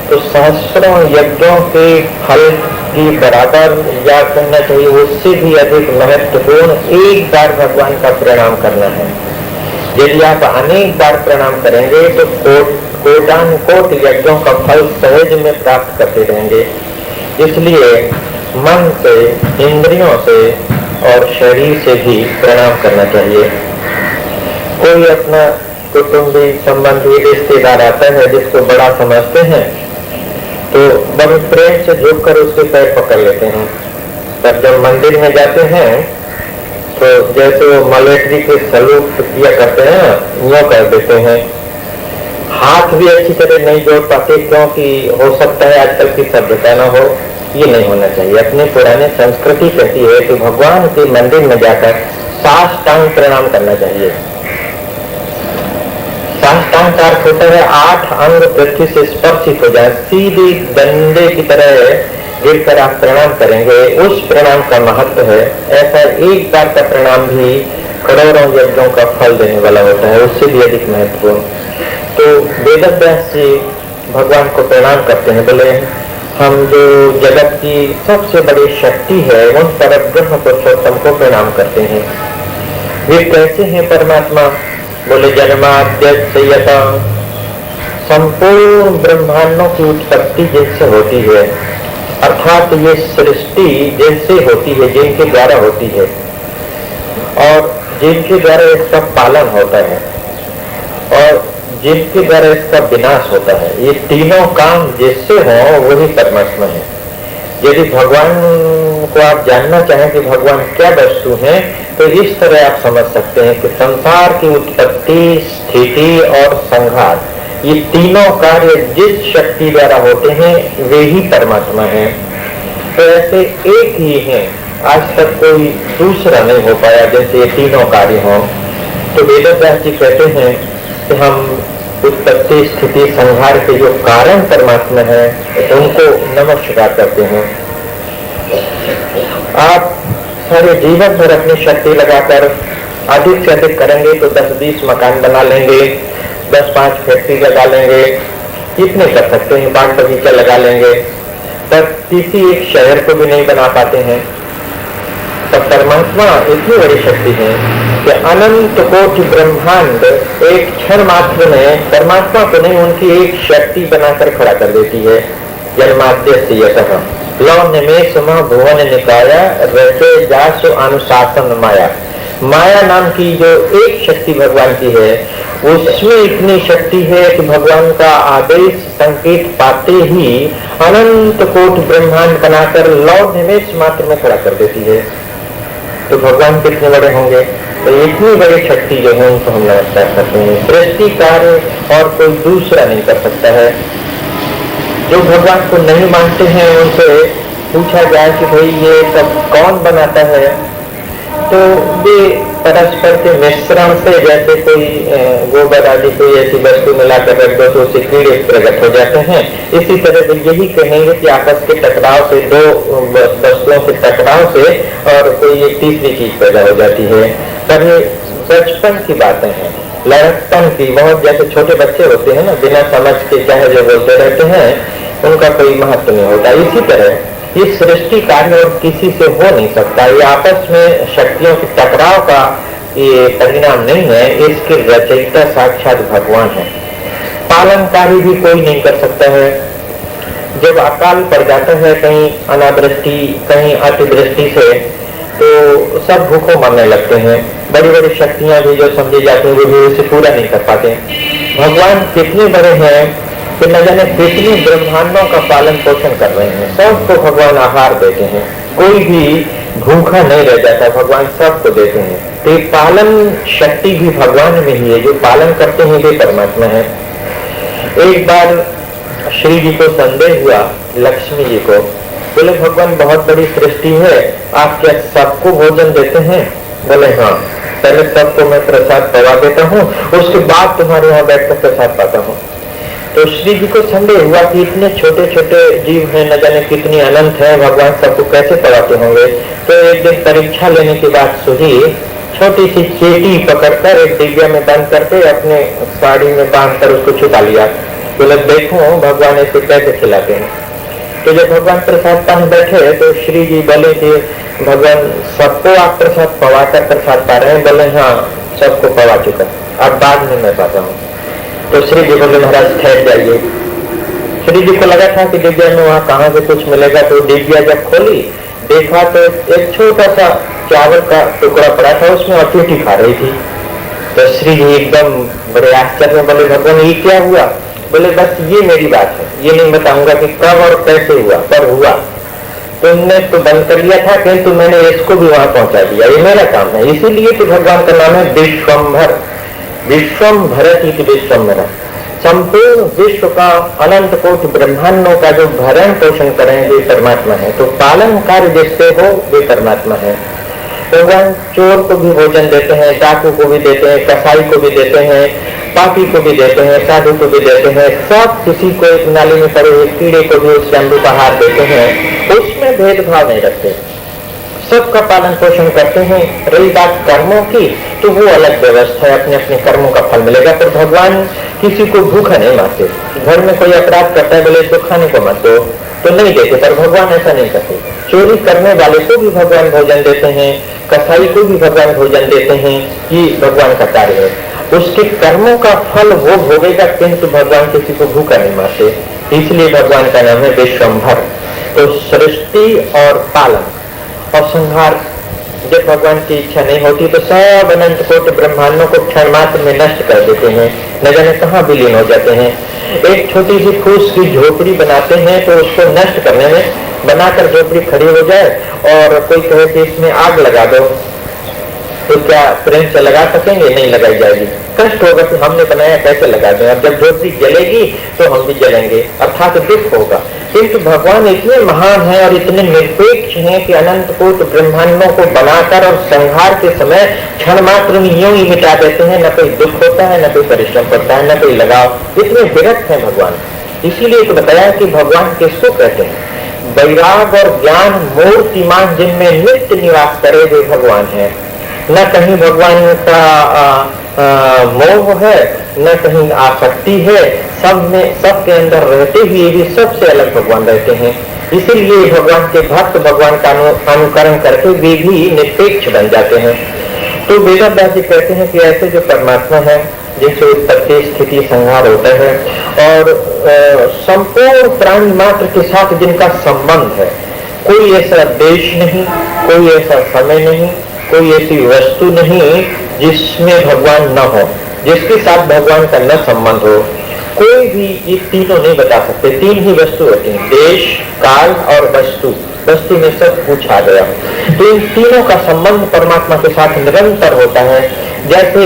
तो सहस्रों यज्ञों के फल की बराबर या कहना चाहिए उससे भी अधिक महत्वपूर्ण एक बार भगवान का प्रणाम करना है। यदि आप अनेक बार प्रणाम करेंगे तो कोटान कोट यज्ञों का फल सहज में प्राप्त करते रहेंगे। इसलिए मन से, इंद्रियों से और शरीर से भी प्रणाम करना चाहिए। कोई अपना कुटुंबी संबंधी रिश्तेदार आता है जिसको बड़ा समझते हैं तो बड़े प्रेम से झुककर उसके पैर पकड़ लेते हैं। तब जब मंदिर में जाते हैं तो जैसे वो मिलिट्री के सलूट किया करते हैं वो कर देते हैं। हाथ भी अच्छी तरह नहीं जोड़ पाते क्योंकि हो सकता है आजकल की सभ्यता न हो, ये नहीं होना चाहिए। अपनी पुरानी संस्कृति कहती है कि भगवान के मंदिर में जाकर साष्टांग प्रणाम करना चाहिए। साष्टांग का अर्थ होता है 8 अंग पृथ्वी से स्पर्शित हो जाए, सीधे डंडे की तरह गिरकर आप प्रणाम करेंगे, उस प्रणाम का महत्व है। ऐसा एक बार का प्रणाम भी करोड़ों यज्ञों का फल देने वाला होता है, उससे भी अधिक महत्वपूर्ण। तो वेदव्यास जी भगवान को प्रणाम करते हैं, बोले हम जो जगत की सबसे बड़ी शक्ति है उन परब्रह्म पुरुषोत्तम को प्रणाम करते हैं। वे कैसे हैं परमात्मा? बोले जन्माद्यस्य यथा, संपूर्ण ब्रह्मांडों की उत्पत्ति जिनसे होती है, अर्थात ये सृष्टि जिनसे होती है, जिनके द्वारा होती है और जिनके द्वारा इसका पालन होता है और जिनके द्वारा इसका विनाश होता है, ये तीनों काम जिससे हो वही परमात्मा है। यदि भगवान को आप जानना चाहें कि भगवान क्या वस्तु है, तो इस तरह आप समझ सकते हैं कि संसार की उत्पत्ति, स्थिति और संहार, ये तीनों कार्य जिस शक्ति द्वारा होते हैं वे ही परमात्मा है। तो ऐसे एक ही है, आज तक कोई दूसरा नहीं हो पाया जैसे ये तीनों कार्य हों। तो वेदव्यास जी कहते हैं कि हम उत्पत्ति, स्थिति, संहार के जो कारण परमात्मा है उनको नमस्कार करते हैं। आप सारे जीवन भर अपनी शक्ति लगाकर अधिक से अधिक करेंगे तो 10-20 मकान बना लेंगे, 10-5 फैक्ट्री लगा लेंगे, इतने कर सकते हैं, बाग बगीचा लगा लेंगे, पर किसी एक शहर को भी नहीं बना पाते हैं। पर परमात्मा इतनी बड़ी शक्ति है कि अनंत कोटि ब्रह्मांड एक क्षण मात्र में परमात्मा को नहीं, उनकी एक शक्ति बनाकर खड़ा कर देती है। जन्माद्यस्य यतः लौ निमेष भुवन निकाया रचे जासु अनुशासन माया। माया नाम की जो एक शक्ति भगवान की है, उसमें इतनी शक्ति है कि भगवान का आदेश संकेत पाते ही अनंत कोटि ब्रह्मांड बनाकर लौ निमेष मात्र में खड़ा कर देती है। तो भगवान कितने बड़े होंगे? तो इतनी बड़ी शक्ति जो है उनको हम नमस्कार करते हैं। सृष्टि कार्य और कोई दूसरा नहीं कर सकता है। जो भगवान को नहीं मानते हैं उनसे पूछा जाए कि भाई ये सब कौन बनाता है, तो वे परस्पर के मिश्रण से, जैसे कोई गोबर आदि कोई ऐसी वस्तु मिलाकर रख दो तो उससे कीड़े प्रकट हो जाते हैं, इसी तरह से यही कहेंगे कि आपस के टकराव से, दो वस्तुओं के टकराव से और कोई एक तीसरी चीज पैदा हो जाती है। पर ये बचपन की बातें हैं, लड़कपन की। बहुत जैसे छोटे बच्चे होते हैं ना, बिना समझ के चाहे जो बोलते रहते हैं, उनका कोई महत्व नहीं होता। इसी तरह ये सृष्टि कार्य और किसी से हो नहीं सकता, ये आपस में शक्तियों के टकराव का ये परिणाम नहीं है, इसके रचयिता साक्षात भगवान है। पालनकारी भी कोई नहीं कर सकता है। जब अकाल पड़ जाता है कहीं अनावृष्टि, कहीं अतिवृष्टि से, तो सब भूखों मरने लगते हैं। बड़ी बड़ी शक्तियां भी जो समझी जाती हैं वो भी उसे पूरा नहीं कर पाते। भगवान कितने बड़े हैं कि न जाने कितने ब्रह्मांडों का पालन पोषण कर रहे हैं, सबको भगवान आहार देते हैं, कोई भी भूखा नहीं रह जाता, भगवान सबको देते हैं। तो पालन शक्ति भी भगवान में ही है, जो पालन करते हैं वे परमात्मा है। एक बार श्री जी को संदेह हुआ, लक्ष्मी जी को, बोले भगवान बहुत बड़ी सृष्टि है, आप क्या सबको भोजन देते हैं? बोले हाँ, पहले सबको मैं प्रसाद पवा देता हूँ, उसके बाद तुम्हारे यहाँ बैठकर प्रसाद पाता हूँ। तो श्री जी को संदेह हुआ कि इतने छोटे छोटे जीव हैं, न जाने कितनी अनंत है, भगवान सबको कैसे पढ़ाते होंगे। तो एक दिन परीक्षा लेने की बात सुनी, छोटी सी चेटी पकड़कर एक डिब्बा में बंद करके अपने साड़ी में बांधकर उसको छुपा लिया। बोले देखो भगवान ऐसे कैसे खिलाते हैं। तो जब भगवान प्रसाद पाने बैठे तो श्री जी बोले कि भगवान सबको आप प्रसाद पवाकर प्रसाद पा रहे हैं? बोले हाँ, सबको पवा चुका, अब बाद में मैं पाता हूँ। तो श्री जी बोले महाराज ठहर जाइए। श्री जी को लगा था कि डिब्बिया में वहाँ कहाँ से कुछ मिलेगा, तो डिब्बिया जब खोली देखा तो एक छोटा सा चावल का टुकड़ा पड़ा था, उसमें अटूटी खा रही थी। तो श्री जी एकदम बड़े आश्चर्य में बोले भगवान ये क्या हुआ? बोले बस ये मेरी बात है, ये नहीं बताऊंगा कि कब और कैसे हुआ, पर हुआ। तुमने तो बंद कर लिया था किंतु मैंने इसको भी वहां पहुंचा दिया, ये मेरा काम है। इसीलिए तो भगवान का नाम है विश्वम्भर, विश्वम भरत ही विश्वम्भर। संपूर्ण विश्व का अनंत कोटि ब्रह्मांडों का जो भरण पोषण करें वे परमात्मा है। तो पालन कार्य जिससे हो वे परमात्मा है। भगवान चोर को भी भोजन देते हैं, डाकू को भी देते हैं, कसाई को भी देते हैं, पापी को भी देते हैं, साधु को भी देते हैं, सब किसी को एक नाली में पड़े हुए कीड़े को भी उसके अमृत आहार देते हैं, उसमें भेदभाव नहीं रखते, सबका पालन पोषण करते हैं। रही बात कर्मों की, तो वो अलग व्यवस्था है, अपने अपने कर्मों का फल मिलेगा। पर भगवान किसी को भूखा नहीं मारते। घर में कोई अपराध करता है, बोले इसको खाने को मत दो, तो नहीं देते, पर भगवान ऐसा नहीं करते। चोरी करने वाले को भी भगवान भोजन देते हैं, कसाई को भी भगवान भोजन देते हैं, ये भगवान का कार्य है। उसके कर्मों का फल वो भोगेगा, किंतु भगवान किसी को भूखा नहीं मारते। इसलिए भगवान का नाम है विश्वम्भर। तो सृष्टि और पालन और संहार जब भगवान की इच्छा नहीं होती तो सब अनंत कोटि ब्रह्मांडों को क्षण मात्र में नष्ट कर देते हैं, न जाने कहाँ विलीन हो जाते हैं। एक छोटी सी फूस की झोपड़ी बनाते हैं तो उसको नष्ट करने में, बनाकर झोपड़ी खड़ी हो जाए और कोई कहे कि इसमें आग लगा दो, तो क्या प्रेम से लगा सकेंगे? नहीं लगाई जाएगी, कष्ट होगा कि हमने बनाया कैसे लगा दें। और जब झोपड़ी जलेगी तो हम भी जलेंगे, अर्थात दुख होगा। किंतु भगवान इतने महान हैं और इतने निरपेक्ष हैं कि अनंत कोटि ब्रह्मांडों को बनाकर और संहार के समय क्षण मात्र में यूं ही मिटा देते हैं। न कोई दुख होता है, न कोई परिश्रम पड़ता है, न कोई लगाव। इतने विरक्त हैं भगवान। इसीलिए तो बताया कि भगवान किसको कहते हैं? वैराग और ज्ञान मूर्तिमान जिनमें नित्य निवास करे वे भगवान है। न कहीं भगवान का मोह है, न कहीं आसक्ति है, सब में, सबके अंदर रहते हुए भी सबसे अलग भगवान रहते हैं। इसीलिए भगवान के भक्त भगवान का अनुकरण करके वे भी निरपेक्ष बन जाते हैं। तो वेदांत जी कहते हैं कि ऐसे जो परमात्मा है, जिनसे उत्पत्ति स्थिति संहार होता है और संपूर्ण प्राणी मात्र के साथ जिनका संबंध है, कोई ऐसा देश नहीं, कोई ऐसा समय नहीं, कोई ऐसी वस्तु नहीं जिसमें भगवान न हो, जिसके साथ भगवान का न संबंध हो। कोई भी ये तीनों नहीं बता सकते। तीन ही वस्तु होती हैं, देश, काल और वस्तु। वस्तु में सब कुछ आ गया। तो इन तीनों का संबंध परमात्मा के साथ निरंतर होता है। जैसे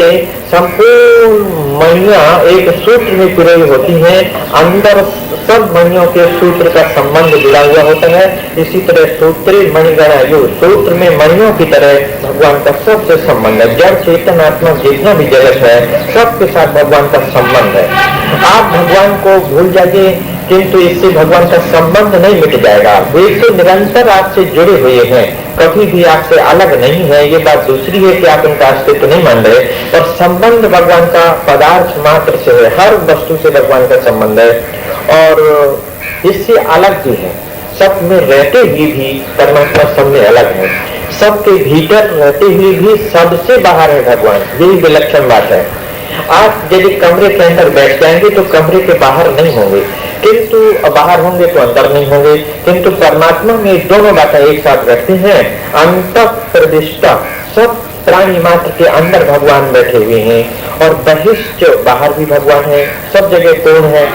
संपूर्ण मणियां एक सूत्र में पिरोई होती हैं, अंदर सब मणियों के सूत्र का संबंध जुड़ा हुआ होता है। इसी तरह सूत्रे मणिगणायुः, सूत्र में मणियों की तरह भगवान का सबसे संबंध है। जड़ चेतन आत्मा जितना भी जगत है, सबके साथ भगवान का संबंध है। आप भगवान को भूल जाइए, किंतु इससे भगवान का संबंध नहीं मिट जाएगा। वे तो निरंतर आपसे जुड़े हुए हैं, कभी भी आपसे अलग नहीं है। ये बात दूसरी है कि आप उनका अस्तित्व नहीं मान रहे, और संबंध भगवान का पदार्थ मात्र से है। हर वस्तु से भगवान का संबंध है और इससे अलग भी है। सब में रहते हुए भी परमात्मा सब में अलग है। सबके भीतर रहते हुए भी सबसे बाहर है भगवान। यही विलक्षण बात है। आप यदि कमरे के अंदर बैठ जाएंगे तो कमरे के बाहर नहीं होंगे, किंतु बाहर होंगे तो अंदर नहीं होंगे। किंतु परमात्मा में दोनों बातें एक साथ रखते हैं। अंतः प्रविष्टा, सब प्राणी मात्र के अंदर भगवान बैठे हुए हैं और बहिष्ठ, बाहर भी भगवान है। सब जगह पूर्ण है,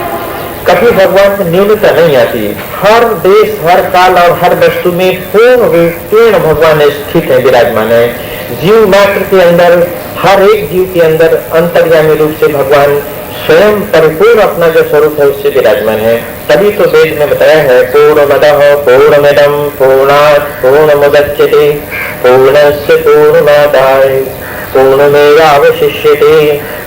कभी भगवान में न्यूनता नहीं आती। हर देश, हर काल और हर वस्तु में पूर्ण भगवान स्थित है, विराजमान है। जीव मात्र के अंदर, हर एक जीव के अंदर अंतर्यामी रूप से भगवान स्वयं परिपूर्ण अपना जो स्वरूप है उससे विराजमान है। तभी तो वेद में बताया है, पूर्णमदः पूर्णमिदं पूर्णात् पूर्णमुदच्यते पूर्णस्य पूर्णमादाय पूर्णमेवावशिष्यते।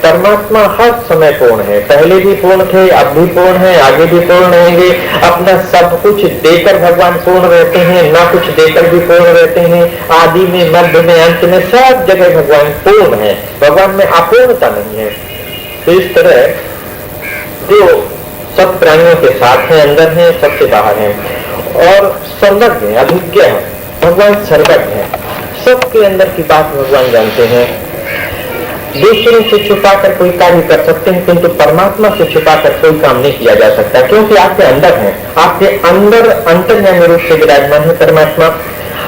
परमात्मा हर समय पूर्ण है, पहले भी पूर्ण थे, अब भी पूर्ण है, आगे भी पूर्ण रहेंगे। अपना सब कुछ देकर भगवान पूर्ण रहते हैं, ना कुछ देकर भी पूर्ण रहते हैं। आदि में, मध्य में, अंत में सब जगह भगवान पूर्ण है। भगवान में अपूर्णता नहीं है। तो इस तरह जो सब प्राणियों के साथ है, अंदर है, सबसे बाहर है और सर्वज्ञ है, अभिज्ञ है। भगवान सर्वज्ञ है, सबके अंदर की बात भगवान जानते हैं। दूसरों से छुपाकर कोई कार्य कर सकते हैं, किंतु परमात्मा से छुपाकर कोई काम नहीं किया जा सकता, क्योंकि आपके अंदर है। आपके अंदर अंतर्यामी रूप से विराजमान है परमात्मा।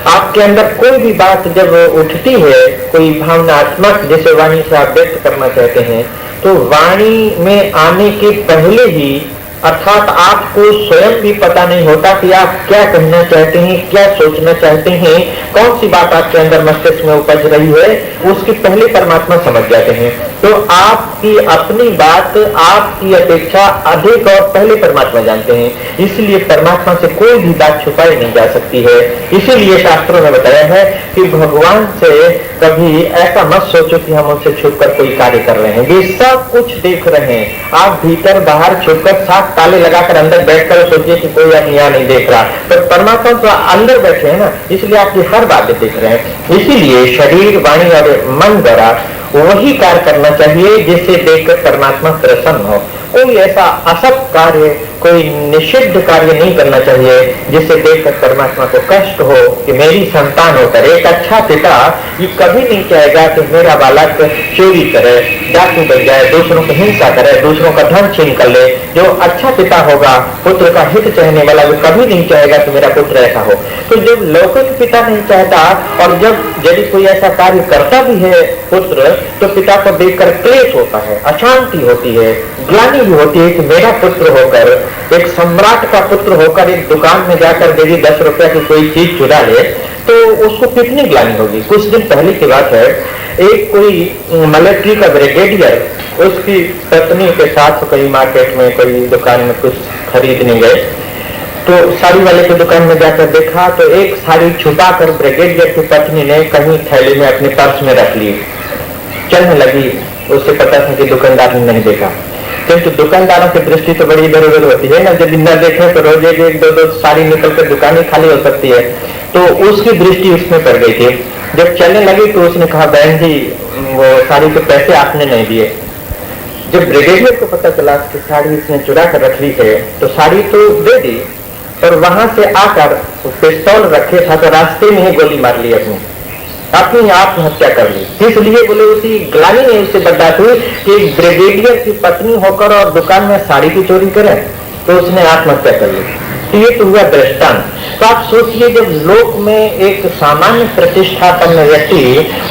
आपके अंदर कोई भी बात जब उठती है, कोई भावनात्मक, जैसे वाणी से आप व्यक्त करना चाहते हैं, तो वाणी में आने के पहले ही अर्थात आपको स्वयं भी पता नहीं होता कि आप क्या कहना चाहते हैं, क्या सोचना चाहते हैं, कौन सी बात आपके अंदर मस्तिष्क में उपज रही है, उसकी पहले परमात्मा समझ जाते हैं। तो आपकी अपनी बात, आपकी अपेक्षा अधिक और पहले परमात्मा जानते हैं, इसलिए परमात्मा से कोई भी बात छुपाई नहीं जा सकती है। इसीलिए शास्त्रों में बताया है कि भगवान से कभी ऐसा मत सोचो कि हम उनसे छुपकर कोई कार्य कर रहे हैं। वे सब कुछ देख रहे हैं। आप भीतर बाहर छुपकर 7 ताले लगाकर अंदर बैठकर सोचिए कि कोई अब यहाँ नहीं देख रहा, तो परमात्मा तो अंदर बैठे हैं ना, इसलिए आपकी हर बात देख रहे हैं। इसीलिए शरीर, वाणी और मन द्वारा वही कार्य करना चाहिए जिससे देखकर परमात्मा प्रसन्न हो। कोई ऐसा असत कार्य, कोई निषिद्ध कार्य नहीं करना चाहिए जिससे देखकर परमात्मा को कष्ट हो कि मेरी संतान होकर एक अच्छा पिता ये कभी नहीं चाहेगा कि मेरा बालक चोरी करे, डाकू बन जाए, दूसरों को हिंसा करे, दूसरों का धन छीन कर ले। जो अच्छा पिता होगा, पुत्र का हित चाहने वाला, वो कभी नहीं चाहेगा कि मेरा पुत्र ऐसा हो। तो जब लौकिक पिता नहीं चाहता और जब यदि कोई ऐसा कार्य करता भी है पुत्र, तो पिता को देखकर क्लेश होता है, अशांति होती है, ग्लानि भी होती है कि मेरा पुत्र होकर, एक सम्राट का पुत्र होकर एक दुकान में जाकर यदि 10 रुपया की कोई चीज चुरा ले तो उसको कितनी ग्लानि होगी। कुछ दिन पहले की बात है, एक कोई मिलिट्री का ब्रिगेडियर उसकी पत्नी के साथ कोई मार्केट में कोई दुकान में कुछ खरीदने गए, तो साड़ी वाले की दुकान में जाकर देखा तो एक साड़ी छुपाकर ब्रिगेडियर की पत्नी ने कहीं थैली में अपने पर्स में रख ली। चलने लगी, उससे पता था कि दुकानदार ने नहीं देखा, किंतु दुकानदारों की दृष्टि तो बड़ी इधर उधर होती है ना, जब न देखे तो रोज एक दो साड़ी निकल कर दुकान ही खाली हो सकती है। तो उसकी दृष्टि उसमें पड़ गई थी। जब चलने लगी तो उसने कहा, बहन जी वो साड़ी के पैसे आपने नहीं दिए। जब ब्रिगेडियर को पता चला कि साड़ी इसने चुरा कर रख ली है तो साड़ी तो दे दी, पर वहां से आकर पिस्तौल रखे था तो रास्ते में ही गोली मार ली, अपनी आत्महत्या कर ली। इसलिए बोले उसी ग्लानि ने उससे बर्दाश्त हुई कि ब्रिगेडियर की पत्नी होकर और दुकान में साड़ी की चोरी करे, तो उसने आत्महत्या कर ली। तो ये तो हुआ दृष्टांत। तो आप सोचिए, जब लोक में एक सामान्य प्रतिष्ठापन्न व्यक्ति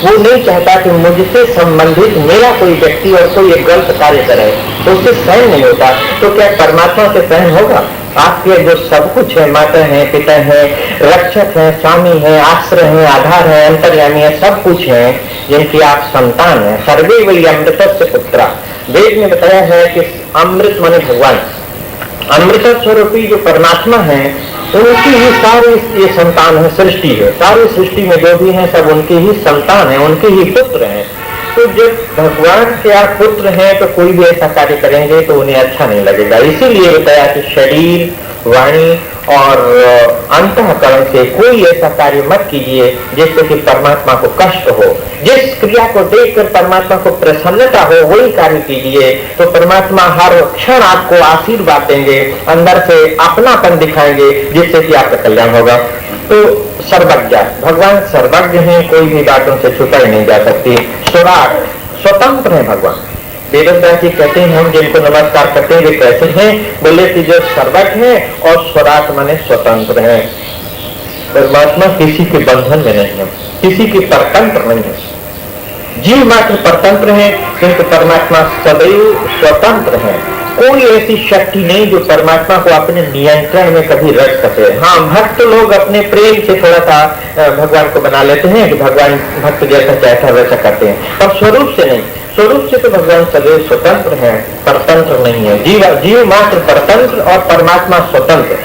वो नहीं चाहता कि मुझसे संबंधित मेरा कोई व्यक्ति और कोई एक गलत कार्य करे, तो उससे सहन नहीं होता, तो क्या परमात्मा से सहन होगा? आपके जो सब कुछ है, माता है, पिता है, रक्षक है, स्वामी है, आश्रय है, आधार है, अंतर्यामी है, सब कुछ है, जिनकी आप संतान है। सर्वे वही अमृतस्य पुत्रा। वेद में बताया है कि अमृत माने भगवान, अमृत स्वरूपी जो परमात्मा है उनकी ही सारी ये संतान है, सृष्टि है। सारी सृष्टि में जो भी है सब उनके ही संतान है, उनके ही पुत्र हैं। तो जब भगवान के आप पुत्र हैं तो कोई भी ऐसा कार्य करेंगे तो उन्हें अच्छा नहीं लगेगा। इसीलिए बताया कि शरीर, वाणी और अंतःकरण से कोई ऐसा कार्य मत कीजिए जिससे कि परमात्मा को कष्ट हो। जिस क्रिया को देखकर परमात्मा को प्रसन्नता हो वही कार्य कीजिए, तो परमात्मा हर क्षण आपको आशीर्वाद देंगे, अंदर से अपनापन दिखाएंगे, जिससे कि आपका कल्याण होगा। तो सर्वज्ञ, भगवान सर्वज्ञ हैं, कोई भी बातों से छुपाई नहीं जा सकती। स्वराट, स्वतंत्र है भगवान। वेदव्यास जी कहते हैं हम जिनको नमस्कार करते हैं वे कैसे हैं? बोले कि जो सर्वज्ञ है और स्वराट माने स्वतंत्र है। परमात्मा किसी के बंधन में नहीं है, किसी के परतंत्र नहीं है। जीव मात्र परतंत्र है, किंतु परमात्मा सदैव स्वतंत्र है। कोई ऐसी शक्ति नहीं जो परमात्मा को अपने नियंत्रण में कभी रख सके। हाँ, भक्त लोग अपने प्रेम से थोड़ा सा भगवान को बना लेते हैं कि भगवान भक्त जैसा चाहता है वैसा करते हैं, पर स्वरूप से नहीं। स्वरूप से तो भगवान सदैव स्वतंत्र है, परतंत्र नहीं है। जीव मात्र परतंत्र और परमात्मा स्वतंत्र।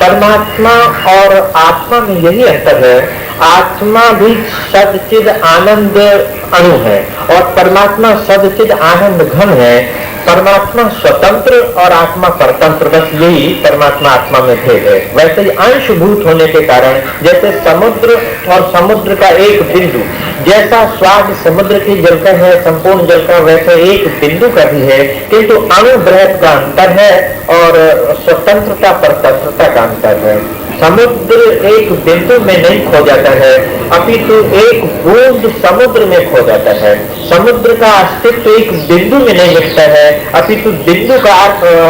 परमात्मा और आत्मा में यही अंतर है, आत्मा भी सदचिद आनंद अणु है और परमात्मा सदचिद आनंद घन है। परमात्मा स्वतंत्र और आत्मा परतंत्र, बस यही परमात्मा आत्मा में भेद है। वैसे ही अंशभूत होने के कारण जैसे समुद्र और समुद्र का एक बिंदु, जैसा स्वाद समुद्र की जल का है संपूर्ण जल का, वैसे एक बिंदु का भी है, किंतु अणु बृहत का अंतर है और स्वतंत्रता परतंत्रता का अंतर है। समुद्र एक बिंदु में नहीं खो जाता है, अपितु एक बूंद समुद्र में खो जाता है। समुद्र का अस्तित्व एक बिंदु में नहीं मिटता है, अपितु बिंदु का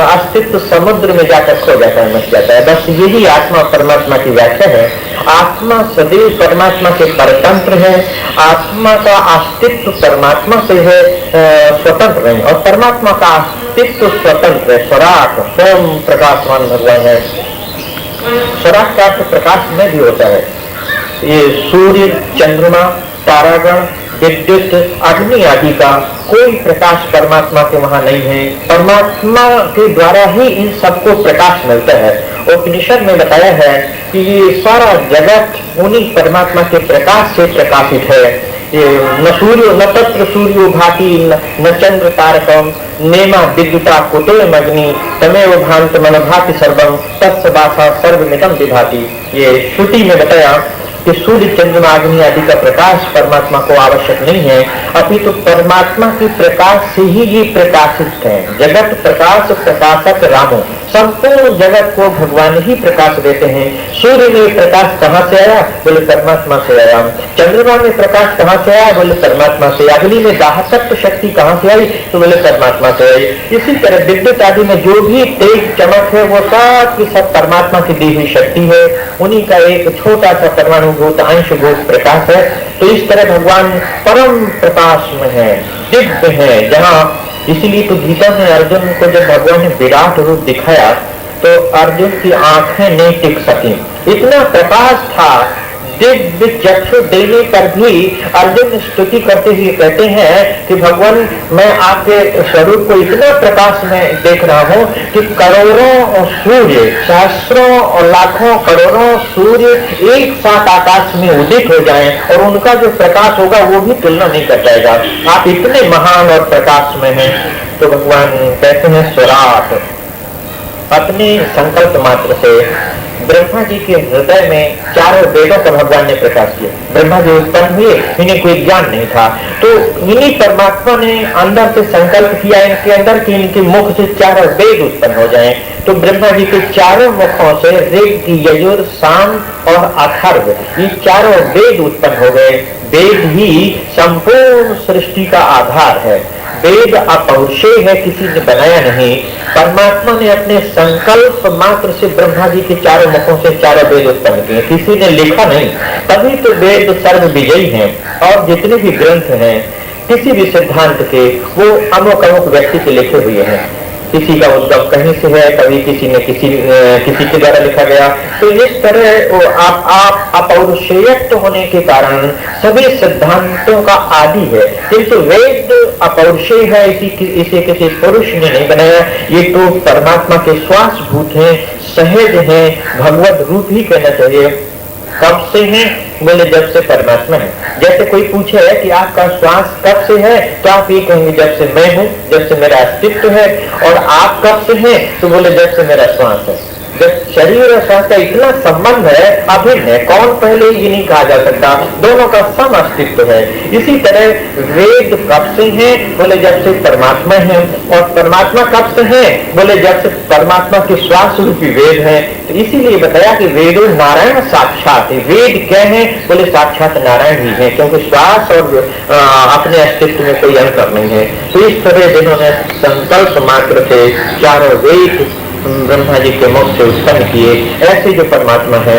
अस्तित्व समुद्र में जाकर खो जाता है, मिट जाता है। बस यही आत्मा परमात्मा की व्याख्या है। आत्मा सदैव परमात्मा से परतंत्र है, आत्मा का अस्तित्व परमात्मा से है, स्वतंत्र है, और परमात्मा का अस्तित्व स्वतंत्र है, स्वराट स्वयं प्रकाशवान भगवान है। स्वराट का अर्थ प्रकाश में भी होता है। ये सूर्य, चंद्रमा, तारागण, विद्युत, अग्नि आदि का कोई प्रकाश परमात्मा के वहां नहीं है। परमात्मा के द्वारा ही इन सबको प्रकाश मिलता है। उपनिषद में बताया है कि ये सारा जगत उन्हीं परमात्मा के प्रकाश से प्रकाशित है। ये न सूर्य न तत्र सूर्यो भाति न चंद्र तारकम नेमा विद्युता कुतोयम अग्नि तमेव भांत मन भाति सर्वम तत्सवासा सर्वमिदं विभाति। ये श्रुति में बताया कि सूर्य, चंद्रमा, अग्नि आदि का प्रकाश परमात्मा को आवश्यक नहीं है, अपितु परमात्मा के प्रकाश से ही ये प्रकाशित है। जगत प्रकाश प्रकाशक रामो, संपूर्ण जगत को भगवान ही प्रकाश देते हैं। सूर्य में प्रकाश कहाँ से आया? बोले परमात्मा से आया। चंद्रमा में प्रकाश कहाँ से आया? बोले परमात्मा से। अग्नि में दाहकत्व शक्ति कहाँ से आई? तो बोले परमात्मा से आई। इसी तरह विद्युत आदि में जो भी तेज चमक है वो सब की सब परमात्मा की दी हुई शक्ति है। उन्हीं का एक छोटा सा परमाणुभूत अंशभूत प्रकाश है। तो इस तरह भगवान परम प्रकाश में है, दिव्य है। जहाँ इसीलिए तो गीता में अर्जुन को जब भगवान ने विराट रूप दिखाया तो अर्जुन की आंखें नहीं टिक सकी, इतना प्रकाश था। दिव्य चक्षु देने पर भी अर्जुन स्तुति करते हुए कहते हैं कि भगवान मैं आपके स्वरूप को इतना प्रकाश में देख रहा हूँ कि करोड़ों सूर्य, सहस्रों और लाखों करोड़ों सूर्य एक साथ आकाश में उदित हो जाएं और उनका जो प्रकाश होगा वो भी तुलना नहीं कर जाएगा। आप इतने महान और प्रकाश में हैं। तो भगवान कहते हैं स्वराट, अपने संकल्प मात्र से ब्रह्मा जी के हृदय में चारों वेदों का भगवान ने प्रकाश किया। ब्रह्मा जी उत्पन्न हुए, इन्हें कोई ज्ञान नहीं था, तो इन्हीं परमात्मा ने अंदर से संकल्प किया इनके अंदर कि इनके मुख से चारों वेद उत्पन्न हो जाएं। तो ब्रह्मा जी के चारों मुखों से ऋग, यजुर, साम और अथर्व, ये चारों वेद उत्पन्न हो गए। वेद ही संपूर्ण सृष्टि का आधार है। वेद अपौरुषेय है, किसी ने बनाया नहीं। परमात्मा ने अपने संकल्प मात्र से ब्रह्मा जी के चारों मुखों से चारों वेद उत्पन्न किए, किसी ने लिखा नहीं। तभी तो वेद सर्व विजयी हैं। और जितने भी ग्रंथ हैं किसी भी सिद्धांत के, वो अमुक अमुक व्यक्ति के लिखे हुए हैं। किसी का उद्गम कहीं से है, कभी किसी ने किसी के द्वारा लिखा गया। तो इस तरह आप अपौरुषेयत्व होने के कारण सभी सिद्धांतों का आदि है। किंतु वेद अपौरुषेय है, इसे किसी पुरुष ने नहीं बनाया। ये तो परमात्मा के श्वासभूत हैं, सहज हैं, भगवत रूप ही कहना चाहिए। कब से है? बोले जब से परमात्मा है। जैसे कोई पूछे कि आपका श्वास कब से है, तो आप ये कहेंगे जब से मैं हूँ, जब से मेरा अस्तित्व है। और आप कब से हैं? तो बोले जब से मेरा श्वास है। जब शरीर और श्वास का इतना संबंध है, अभिन्न है, कौन पहले ये नहीं कहा जा सकता, दोनों का सम अस्तित्व है। इसी तरह वेद कब से हैं? बोले जब से परमात्मा है। और परमात्मा कब से है? बोले जब से परमात्मा के श्वास रूपी वेद है। तो इसीलिए बताया कि वेदो नारायण साक्षात है। वेद क्या है? बोले साक्षात नारायण ही है, क्योंकि श्वास और अपने अस्तित्व में कोई अंतर नहीं है। तो इस तरह जिन्होंने संकल्प मात्र से चारों वेद ब्रह्मा जी के मुख से उत्पन्न किए, ऐसे जो परमात्मा है,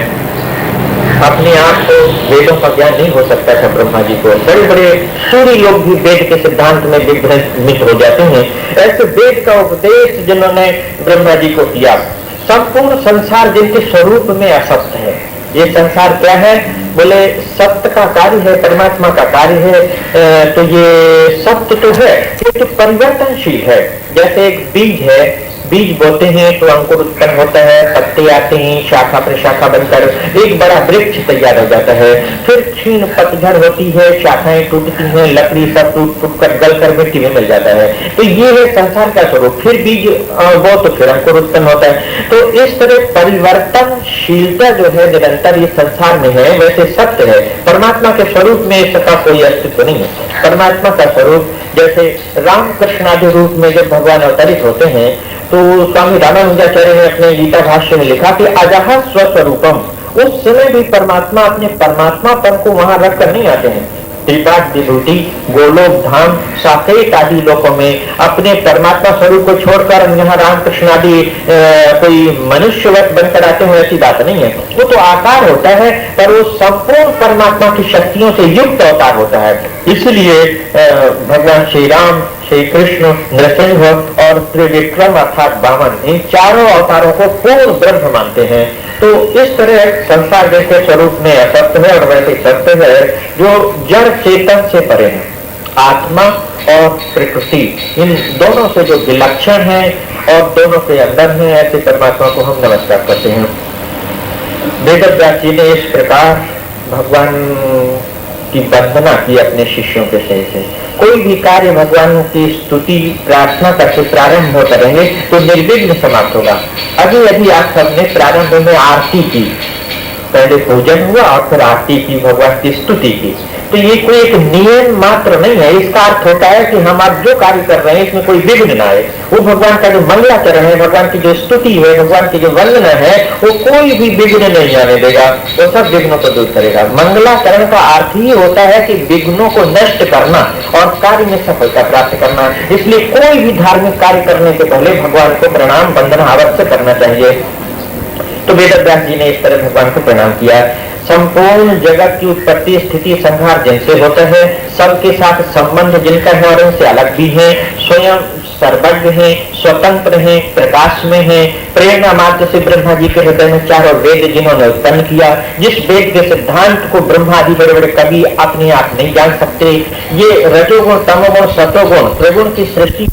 अपने आप को वेदों का ज्ञान नहीं हो सकता था ब्रह्मा जी को। बड़े बड़े सूर्य लोग भी वेद के सिद्धांत में विभ्रमित हो जाते हैं। ऐसे वेद का उपदेश जिन्होंने ब्रह्मा जी को किया, संपूर्ण संसार जिनके स्वरूप में असत्य है। ये संसार क्या है? बोले सत्य का कार्य है, परमात्मा का कार्य है। तो ये सत्य तो है, ये तो परिवर्तनशील है। जैसे एक बीज है, बीज बोते हैं तो अंकुर उत्पन्न होता है, पत्ते आते हैं, शाखा प्रशाखा बनकर एक बड़ा वृक्ष तैयार हो जाता है। फिर क्षीण पतझड़ होती है, शाखाएं टूटती हैं, लकड़ी सब टूट कर गल कर मिट्टी में मिल जाता है। तो ये है संसार का स्वरूप। फिर बीज वो तो फिर अंकुर उत्पन्न होता है। तो इस तरह परिवर्तनशीलता जो है निरंतर ये संसार में है, वैसे सत्य है। परमात्मा के स्वरूप में इसका कोई अस्तित्व नहीं है। परमात्मा का स्वरूप जैसे रामकृष्ण आदि रूप में जब भगवान अवतरित होते हैं, तो स्वामी रामानुजाचार्य ने अपने गीता भाष्य में लिखा कि अजह स्वस्वरूपम। उस समय भी परमात्मा अपने परमात्मापन को वहां रख कर नहीं आते हैं। त्रिपाद विभूति, गोलोक धाम, साकेत आदि लोकों में अपने परमात्मा स्वरूप को छोड़कर यहाँ रामकृष्ण आदि कोई मनुष्यवत बनकर आते हैं, ऐसी बात नहीं है। वो तो आकार होता है, पर वो संपूर्ण परमात्मा की शक्तियों से युक्त अवतार होता है। इसलिए भगवान श्री राम, श्री कृष्ण, नृसिंह और त्रिविक्रम अर्थात वामन, इन चारों अवतारों को पूर्ण ब्रह्म मानते हैं। तो इस तरह संसार जैसे स्वरूप में असत्य है और वैसे सत्य है जो जड़ चेतन से परे है। आत्मा और प्रकृति इन दोनों से जो विलक्षण है और दोनों के अंदर है, ऐसे परमात्मा को हम नमस्कार करते हैं। वेदव्यास जी ने इस प्रकार भगवान की वंदना की अपने शिष्यों के सही से। कोई भी कार्य भगवान की स्तुति प्रार्थना करके प्रारंभ हो करेंगे तो निर्विघ्न समाप्त होगा। अभी आप सबने प्रारंभ में आरती की, पहले पूजन हुआ और फिर आरती की, भगवान की स्तुति की। तो ये कोई एक नियम मात्र नहीं है। इसका अर्थ होता है कि हम आज जो कार्य कर रहे हैं इसमें कोई विघ्न ना आए। वो भगवान का जो मंगलाचरण है, भगवान की जो स्तुति है, भगवान की जो वंदना है, वो कोई भी विघ्न नहीं आने देगा, वो सब विघ्नों को दूर करेगा। मंगलाचरण का अर्थ ही होता है कि विघ्नों को नष्ट करना और कार्य में सफलता प्राप्त करना। इसलिए कोई भी धार्मिक कार्य करने से पहले भगवान को प्रणाम वंदना अवश्य करना चाहिए। तो वेदव्यास जी ने इस तरह भगवान को प्रणाम किया। संपूर्ण जगत की उत्पत्ति स्थिति संहार जिनसे होता है, सबके साथ संबंध जिनका है और उनसे अलग भी है, स्वयं सर्वज्ञ है, स्वतंत्र है, प्रकाश में है, प्रेरणा मार्ग से ब्रह्मा जी के हृदय में चारों वेद जिन्होंने उत्पन्न किया, जिस वेद के सिद्धांत को ब्रह्मा आदि बड़े बड़े कवि अपने आप नहीं जान सकते। ये रजोगुण, तमोगुण, सतोगुण, त्रिगुण की सृष्टि